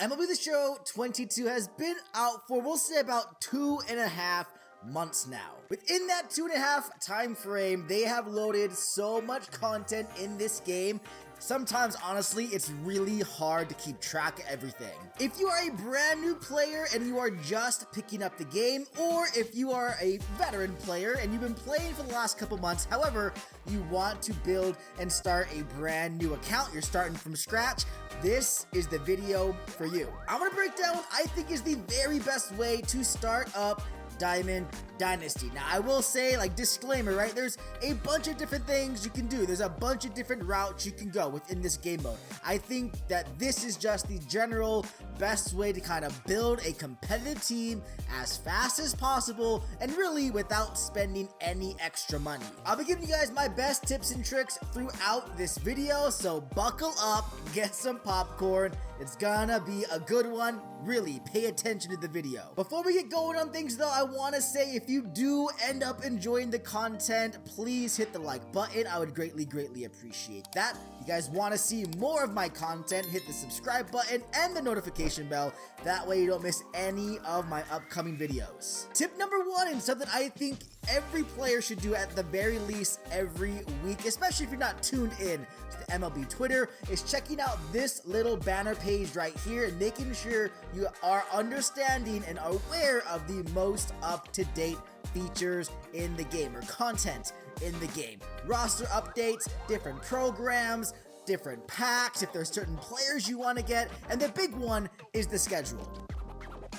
MLB The Show 22 has been out for, we'll say, about 2.5 months now. Within that 2.5 time frame, they have loaded so much content in this game. Sometimes, honestly, it's really hard to keep track of everything. If you are a brand new player and you are just picking up the game, or if you are a veteran player and you've been playing for the last couple months, however, you want to build and start a brand new account, you're starting from scratch, this is the video for you. I'm gonna break down what I think is the very best way to start up Diamond Dynasty. Now, I will say, like, disclaimer, right? There's a bunch of different things you can do. There's a bunch of different routes you can go within this game mode. I think that this is just the general best way to kind of build a competitive team as fast as possible and really without spending any extra money. I'll be giving you guys my best tips and tricks throughout this video, so buckle up, get some popcorn. It's gonna be a good one. Really, pay attention to the video. Before we get going on things though, I want to say if you do end up enjoying the content, please hit the like button. I would greatly appreciate that. If you guys want to see more of my content, hit the subscribe button and the notification bell. That way you don't miss any of my upcoming videos. Tip number 1, and something I think every player should do at the very least every week, especially if you're not tuned in to the MLB Twitter, is checking out this little banner page right here and making sure you are understanding and aware of the most up-to-date features in the game, or content in the game. Roster updates, different programs, different packs, if there's certain players you want to get, and the big one is the schedule.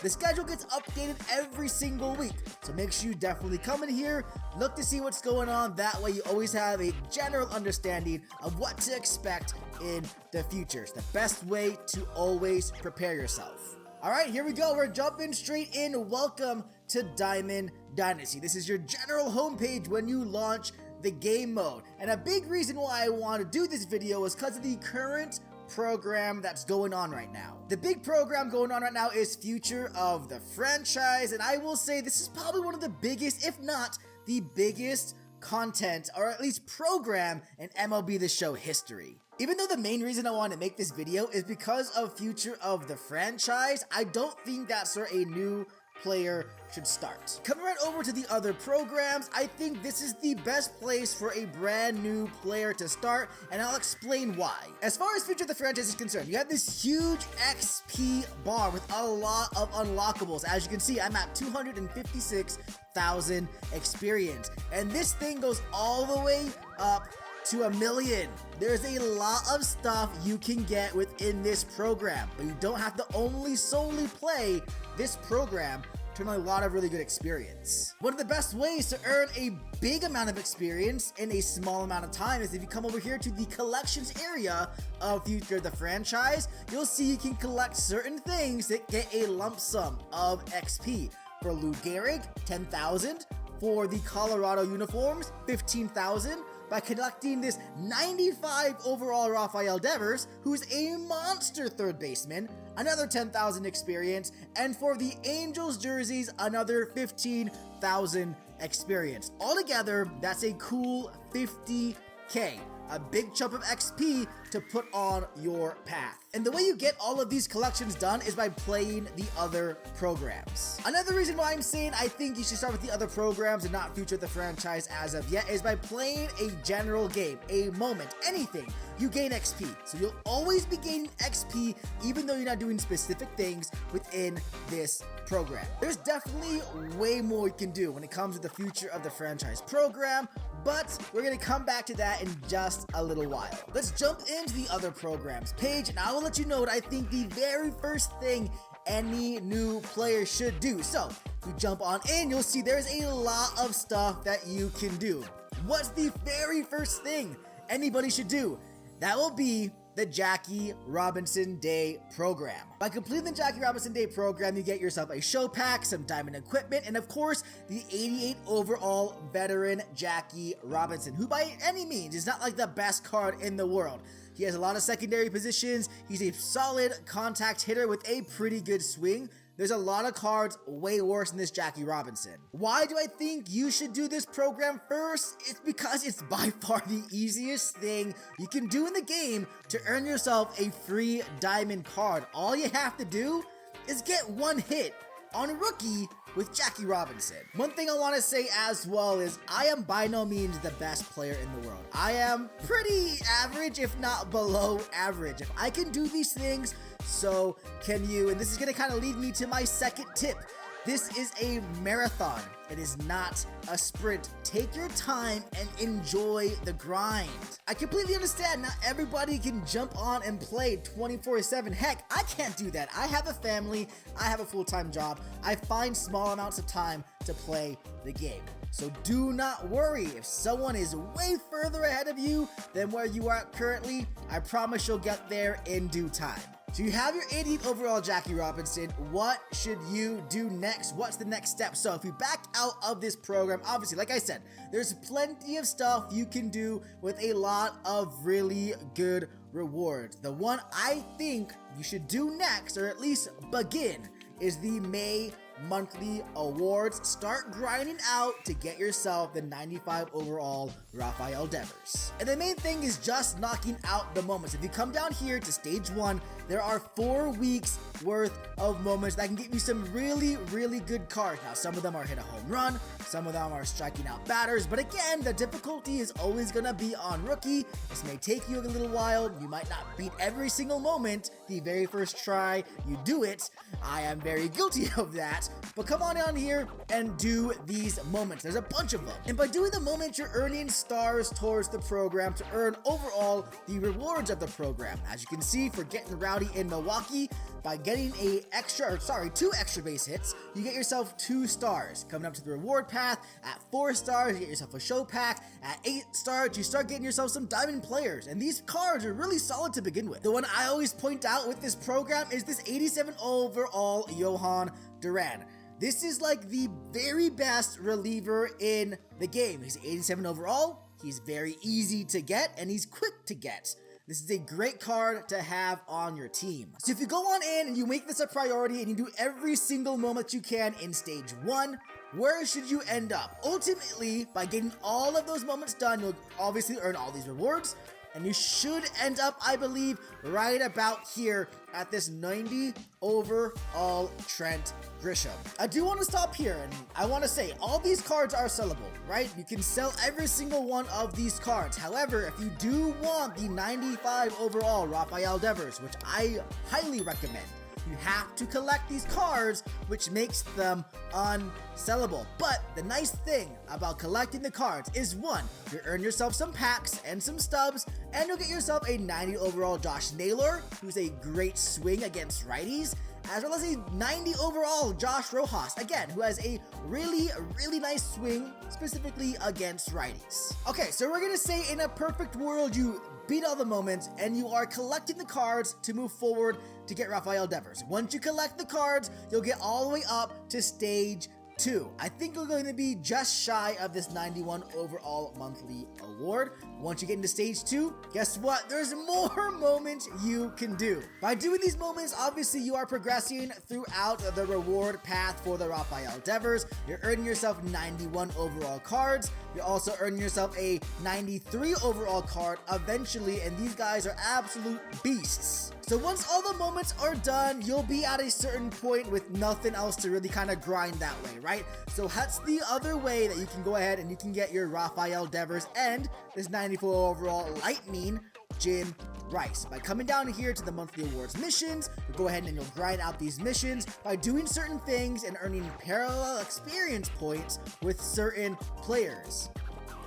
The schedule gets updated every single week, so make sure you definitely come in here, look to see what's going on. That way you always have a general understanding of what to expect in the future. It's the best way to always prepare yourself. Alright, here we go. We're jumping straight in. Welcome to Diamond Dynasty. This is your general homepage when you launch the game mode. And a big reason why I want to do this video is because of the current program that's going on right now. The big program going on right now is Future of the Franchise, and I will say this is probably one of the biggest, if not the biggest, content, or at least program in MLB The Show history. Even though the main reason I want to make this video is because of Future of the Franchise, I don't think that's where a new player should start. Coming right over to the other programs, I think this is the best place for a brand new player to start, and I'll explain why. As far as Future of the Franchise is concerned, you have this huge XP bar with a lot of unlockables. As you can see, I'm at 256,000 experience, and this thing goes all the way up to 1 million. There's a lot of stuff you can get within this program, but you don't have to only solely play this program to earn a lot of really good experience. One of the best ways to earn a big amount of experience in a small amount of time is if you come over here to the collections area of Future of the Franchise. You'll see you can collect certain things that get a lump sum of XP. For Lou Gehrig, 10,000. For the Colorado uniforms, 15,000. By collecting this 95 overall Rafael Devers, who's a monster third baseman, another 10,000 experience, and for the Angels jerseys, another 15,000 experience. Altogether, that's a cool 50K. A big chunk of XP to put on your path. And the way you get all of these collections done is by playing the other programs. Another reason why I'm saying I think you should start with the other programs and not Future of the Franchise as of yet is by playing a general game, a moment, anything. You gain XP. So you'll always be gaining XP even though you're not doing specific things within this program. There's definitely way more you can do when it comes to the Future of the Franchise program, but we're gonna come back to that in just a little while. Let's jump into the other programs page, and I will let you know what I think the very first thing any new player should do. So, if you jump on in, you'll see there's a lot of stuff that you can do. What's the very first thing anybody should do? That will be the Jackie Robinson Day program. By completing the Jackie Robinson Day program, you get yourself a show pack, some diamond equipment, and of course, the 88 overall veteran Jackie Robinson, who by any means is not like the best card in the world. He has a lot of secondary positions. He's a solid contact hitter with a pretty good swing. there's a lot of cards way worse than this Jackie Robinson. Why do I think you should do this program first? It's because it's by far the easiest thing you can do in the game to earn yourself a free diamond card. All you have to do is get one hit on a rookie with Jackie Robinson. One thing I want to say as well is I am by no means the best player in the world. I am pretty average, if not below average. If I can do these things, so can you. And this is going to kind of lead me to my second tip. This is a marathon. It is not a sprint. Take your time and enjoy the grind. I completely understand not everybody can jump on and play 24/7. Heck, I can't do that. I have a family. I have a full-time job. I find small amounts of time to play the game. So do not worry if someone is way further ahead of you than where you are currently. I promise you'll get there in due time. So you have your 18th overall Jackie Robinson. What should you do next? What's the next step? So if you back out of this program, obviously, like I said, there's plenty of stuff you can do with a lot of really good rewards. The one I think you should do next, or at least begin, is the May monthly awards. Start grinding out to get yourself the 95 overall Rafael Devers. And the main thing is just knocking out the moments. If you come down here to stage 1, there are 4 weeks worth of moments that can get you some really, really good cards. Now, some of them are hit a home run, some of them are striking out batters, but again, the difficulty is always gonna be on rookie. This may take you a little while. You might not beat every single moment the very first try you do it. I am very guilty of that. But come on down here and do these moments. There's a bunch of them. And by doing the moments, you're earning stars towards the program to earn overall the rewards of the program. As you can see, for getting rowdy in Milwaukee, by getting two extra base hits, you get yourself 2 stars. Coming up to the reward path, at 4 stars, you get yourself a show pack. At 8 stars, you start getting yourself some diamond players. And these cards are really solid to begin with. The one I always point out with this program is this 87 overall Johan Duran. This is like the very best reliever in the game. He's 87 overall, he's very easy to get, and he's quick to get. This is a great card to have on your team. So if you go on in and you make this a priority and you do every single moment you can in stage 1, where should you end up? Ultimately, by getting all of those moments done, you'll obviously earn all these rewards, and you should end up, I believe, right about here at this 90 overall Trent Grisham. I do want to stop here, and I want to say all these cards are sellable, right? You can sell every single one of these cards. However, if you do want the 95 overall Rafael Devers, which I highly recommend, you have to collect these cards, which makes them unsellable. But the nice thing about collecting the cards is, 1, you earn yourself some packs and some stubs, and you'll get yourself a 90 overall Josh Naylor, who's a great swing against righties, as well as a 90 overall Josh Rojas, again, who has a really, really nice swing, specifically against righties. Okay, so we're gonna say in a perfect world, you beat all the moments, and you are collecting the cards to move forward to get Rafael Devers. Once you collect the cards, you'll get all the way up to stage 2. I think we're going to be just shy of this 91 overall monthly award. Once you get into stage 2, guess what? There's more moments you can do. By doing these moments, obviously you are progressing throughout the reward path for the Rafael Devers. You're earning yourself 91 overall cards. You're also earning yourself a 93 overall card eventually, and these guys are absolute beasts. So once all the moments are done, you'll be at a certain point with nothing else to really kind of grind that way, right? So that's the other way that you can go ahead and you can get your Rafael Devers and this 94 overall Lightning Jim Rice. By coming down here to the monthly awards missions, you'll go ahead and you'll grind out these missions by doing certain things and earning parallel experience points with certain players.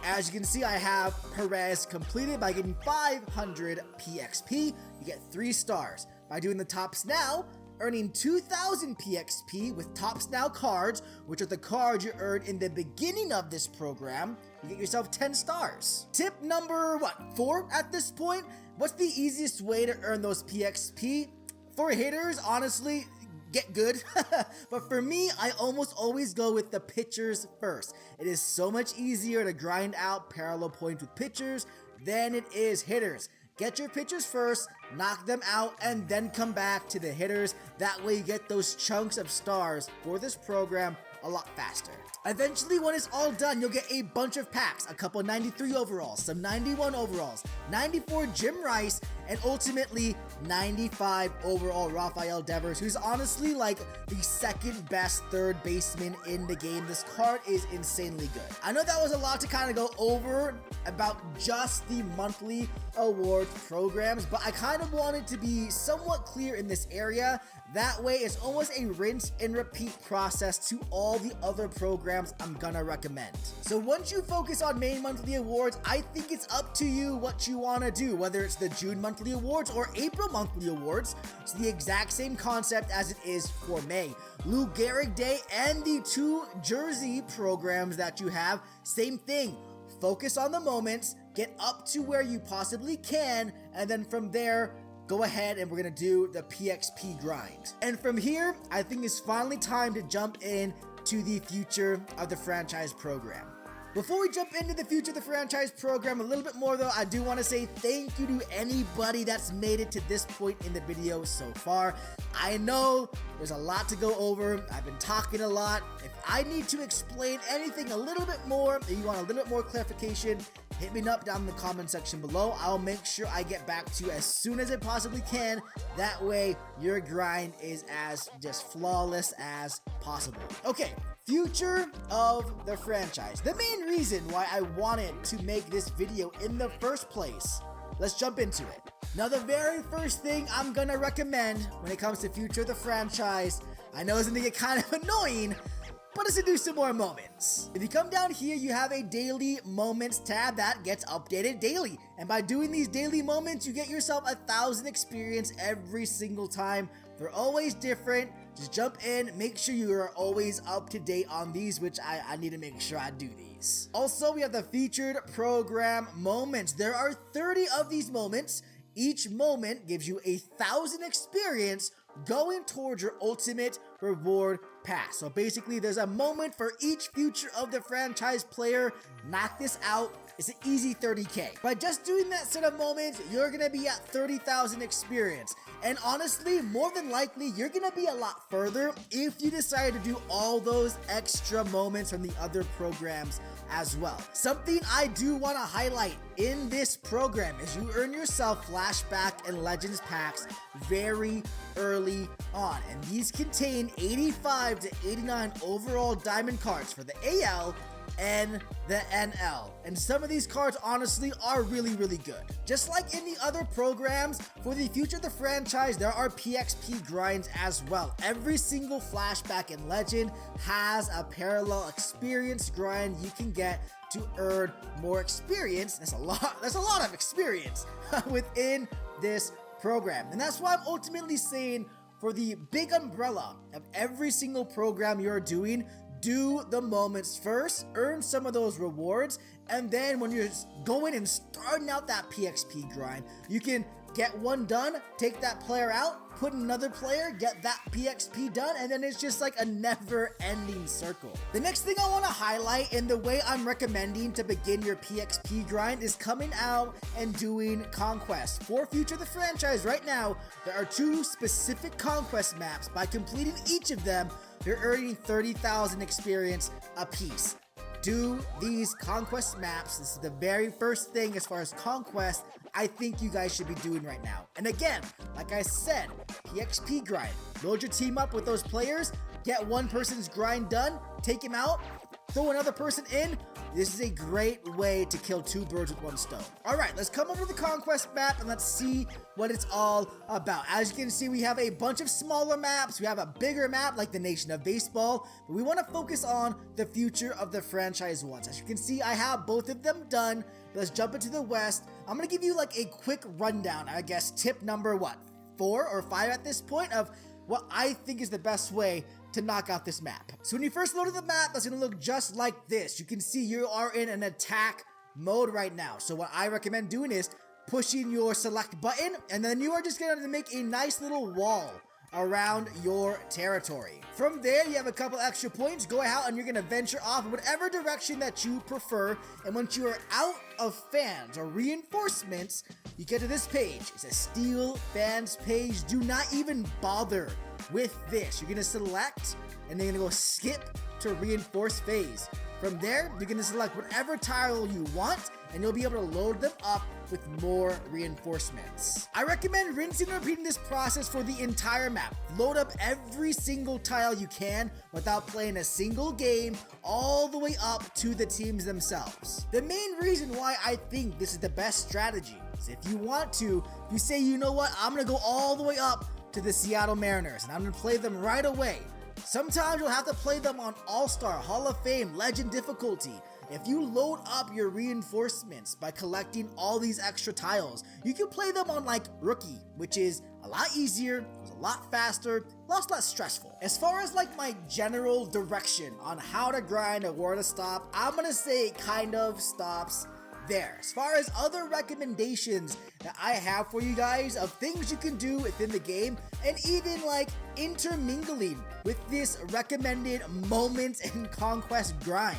As you can see, I have Perez completed by getting 500 PXP. You get 3 stars. By doing the Tops Now, earning 2,000 PXP with Tops Now cards, which are the cards you earned in the beginning of this program, you get yourself 10 stars. Tip number, 4 at this point? What's the easiest way to earn those PXP? For hitters, honestly, get good. But for me, I almost always go with the pitchers first. It is so much easier to grind out parallel points with pitchers than it is hitters. get your pitchers first, knock them out, and then come back to the hitters. That way you get those chunks of stars for this program a lot faster. Eventually, when it's all done, you'll get a bunch of packs, a couple 93 overalls, some 91 overalls, 94 Jim Rice, and ultimately 95 overall Rafael Devers, who's honestly like the second best third baseman in the game. This card is insanely good. I know that was a lot to kind of go over about just the monthly awards programs, but I kind of wanted to be somewhat clear in this area. That way, it's almost a rinse and repeat process to all the other programs I'm gonna recommend. So once you focus on main monthly awards, I think it's up to you what you wanna do, whether it's the June monthly awards or April monthly awards. It's the exact same concept as it is for May. Lou Gehrig Day and the 2 jersey programs that you have, same thing. Focus on the moments, get up to where you possibly can, and then from there, go ahead and we're gonna do the PXP grind. And from here, I think it's finally time to jump in to the future of the franchise program. Before we jump into the future of the franchise program a little bit more though, I do want to say thank you to anybody that's made it to this point in the video so far. I know there's a lot to go over. I've been talking a lot. If I need to explain anything a little bit more, if you want a little bit more clarification, hit me up down in the comment section below. I'll make sure I get back to you as soon as I possibly can. That way, your grind is as just flawless as possible. Okay, future of the franchise. The main reason why I wanted to make this video in the first place. Let's jump into it. Now, the very first thing I'm gonna recommend when it comes to future of the franchise, I know it's gonna get kind of annoying, but it's to do some more moments. If you come down here, you have a daily moments tab that gets updated daily. And by doing these daily moments, you get yourself 1,000 experience every single time. They're always different. Just jump in, make sure you are always up to date on these, which I need to make sure I do these. Also, we have the featured program moments. There are 30 of these moments. Each moment gives you 1,000 experience going towards your ultimate reward pass. So basically, there's a moment for each future of the franchise player. Knock this out. It's an easy 30K. By just doing that set of moments, you're gonna be at 30,000 experience. And honestly, more than likely, you're gonna be a lot further if you decide to do all those extra moments from the other programs as well. Something I do want to highlight in this program is you earn yourself flashback and legends packs very early on, and these contain 85 to 89 overall diamond cards for the AL and the NL. And some of these cards honestly are really good. Just like in the other programs, for the future of the franchise, there are PXP grinds as well. Every single flashback and legend has a parallel experience grind you can get to earn more experience. That's a lot of experience within this program. And that's why I'm ultimately saying, for the big umbrella of every single program you're doing, do the moments first, earn some of those rewards, and then when you're going and starting out that PXP grind, you can get one done, take that player out, put another player, get that PXP done, and then it's just like a never-ending circle. The next thing I want to highlight in the way I'm recommending to begin your PXP grind is coming out and doing Conquest. For future of the franchise right now, there are 2 specific Conquest maps. By completing each of them, you're earning 30,000 experience apiece. Do these Conquest maps. This is the very first thing as far as Conquest I think you guys should be doing right now. And again, like I said, PXP grind. Load your team up with those players, get one person's grind done, take him out, throw another person in. This is a great way to kill 2 birds with 1 stone. All right, let's come over to the Conquest map and let's see what it's all about. As you can see, we have a bunch of smaller maps. We have a bigger map like the Nation of Baseball, but we want to focus on the future of the franchise ones. As you can see, I have both of them done. Let's jump into the West. I'm going to give you like a quick rundown, I guess, tip number 4 or 5 at this point of what I think is the best way to knock out this map. So when you first load the map, that's gonna look just like this. You can see you are in an attack mode right now. So what I recommend doing is pushing your select button, and then you are just gonna make a nice little wall around your territory. From there, you have a couple extra points. Go out and you're going to venture off in whatever direction that you prefer. And once you are out of fans or reinforcements, you get to this page. It says Steal Fans Page. Do not even bother with this. You're going to select and then you're going to go skip to reinforce phase. From there, you're going to select whatever tile you want and you'll be able to load them up with more reinforcements. I recommend rinsing and repeating this process for the entire map. Load up every single tile you can without playing a single game all the way up to the teams themselves. The main reason why I think this is the best strategy is if you want to, you say, you know what, I'm gonna go all the way up to the Seattle Mariners and I'm gonna play them right away. Sometimes you'll have to play them on All-Star, Hall of Fame, Legend difficulty. If you load up your reinforcements by collecting all these extra tiles, you can play them on like Rookie, which is a lot easier, it was a lot faster, a lot less stressful. As far as like my general direction on how to grind or where to stop, I'm gonna say it kind of stops there. As far as other recommendations that I have for you guys of things you can do within the game and even like intermingling with this recommended moments and conquest grind.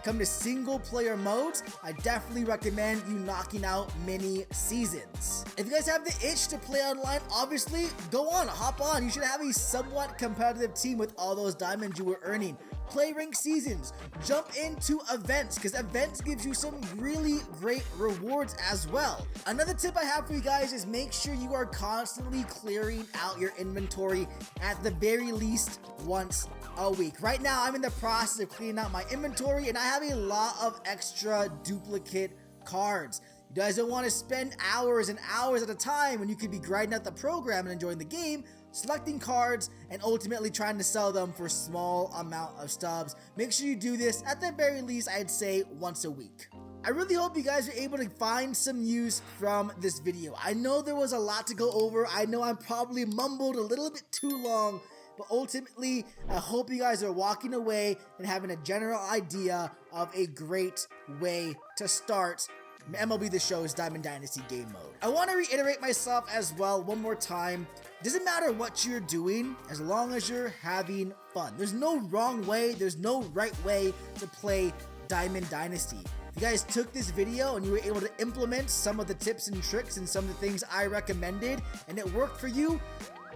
Come to single player modes, I definitely recommend you knocking out mini seasons. If you guys have the itch to play online, obviously go on, hop on. You should have a somewhat competitive team with all those diamonds you were earning. Play ranked seasons, jump into events because events gives you some really great rewards as well. Another tip I have for you guys is make sure you are constantly clearing out your inventory at the very least once a week. Right now, I'm in the process of cleaning out my inventory and I have a lot of extra duplicate cards. You guys don't want to spend hours and hours at a time when you could be grinding out the program and enjoying the game, selecting cards, and ultimately trying to sell them for a small amount of stubs. Make sure you do this at the very least, I'd say once a week. I really hope you guys are able to find some use from this video. I know there was a lot to go over. I know I probably mumbled a little bit too long, but ultimately, I hope you guys are walking away and having a general idea of a great way to start MLB The Show's Diamond Dynasty game mode. I want to reiterate myself as well one more time. It doesn't matter what you're doing as long as you're having fun. There's no wrong way, there's no right way to play Diamond Dynasty. If you guys took this video and you were able to implement some of the tips and tricks and some of the things I recommended and it worked for you,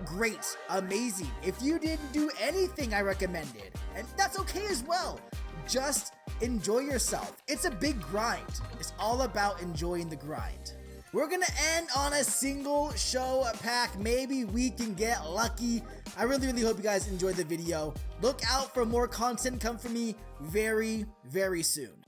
great, amazing. If you didn't do anything I recommended, and that's okay as well, just enjoy yourself. It's a big grind. It's all about enjoying the grind. We're gonna end on a single show pack. Maybe we can get lucky. I really hope you guys enjoyed the video. Look out for more content come from me very, very soon.